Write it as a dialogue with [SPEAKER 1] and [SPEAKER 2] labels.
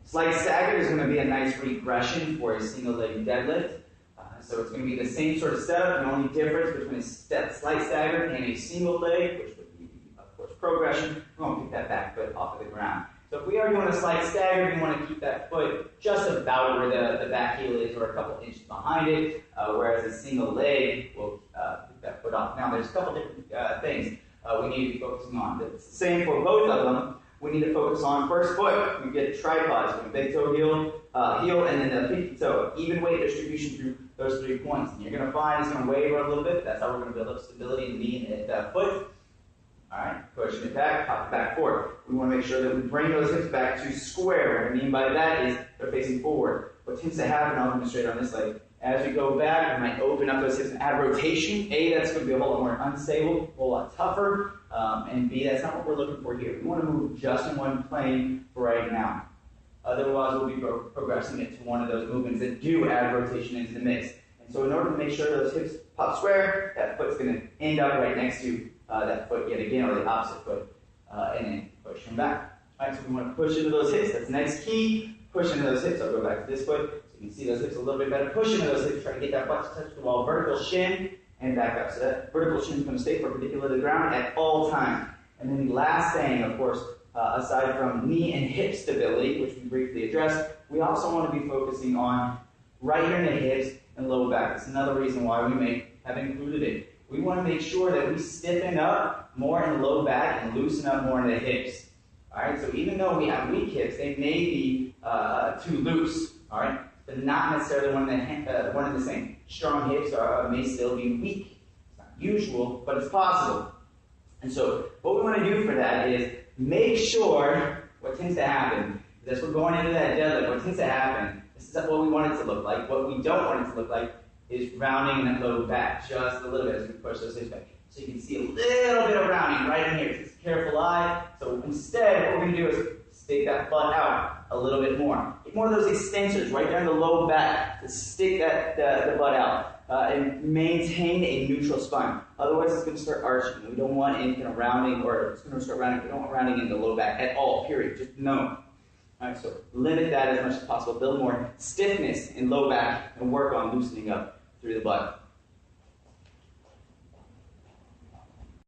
[SPEAKER 1] Slight staggered is going to be a nice regression for a single leg deadlift. So it's going to be the same sort of setup. The only difference between a slight staggered and a single leg, which would be, of course, progression, we won't pick that back foot off of the ground. So if we are doing a slight staggered, we want to keep that foot just about where the back heel is, or a couple inches behind it, whereas a single leg will pick that foot off. Now, there's a couple different things we need to be focusing on. It's the same for both of them. We need to focus on first foot. We get tripods, from big toe heel, and then the pinky toe. Even weight distribution through those 3 points. And you're going to find it's going to waver a little bit. That's how we're going to build up stability in the knee and the foot. All right, pushing it back, pop it back forward. We want to make sure that we bring those hips back to square. What I mean by that is they're facing forward. What tends to happen, I'll demonstrate on this leg, as we go back, we might open up those hips and add rotation. A, that's going to be a whole lot more unstable, a whole lot tougher. And B, that's not what we're looking for here. We want to move just in one plane for right now. Otherwise, we'll be progressing it to one of those movements that do add rotation into the mix. And so in order to make sure those hips pop square, that foot's going to end up right next to that foot yet again, or the opposite foot, and then push them back. All right, so we want to push into those hips. That's the next key. Push into those hips. I'll go back to this foot so you can see those hips a little bit better. Push into those hips. Try to get that butt to touch the wall. Vertical shin and back up. So that vertical shin is going to stay perpendicular to the ground at all times. And then the last thing, of course, aside from knee and hip stability, which we briefly addressed, we also want to be focusing on right here in the hips and low back. That's another reason why we may have included it. We want to make sure that we stiffen up more in the low back and loosen up more in the hips. All right, so even though we have weak hips, they may be too loose. All right, but not necessarily one and the same. Strong hips may still be weak. It's not usual, but it's possible. And so what we want to do for that is make sure what tends to happen, as we're going into that deadlift, what tends to happen, this is what we want it to look like. What we don't want it to look like is rounding that low back just a little bit as we push those hips back. So you can see a little bit of rounding right in here. Just a careful eye. So instead, what we're going to do is stick that butt out a little bit more. Get more of those extensors right down the low back to stick the butt out and maintain a neutral spine. Otherwise, it's going to start arching. We don't want any kind of rounding, or it's going to start rounding. We don't want rounding in the low back at all, period. Just no. All right, so limit that as much as possible. Build more stiffness in low back and work on loosening up through the butt.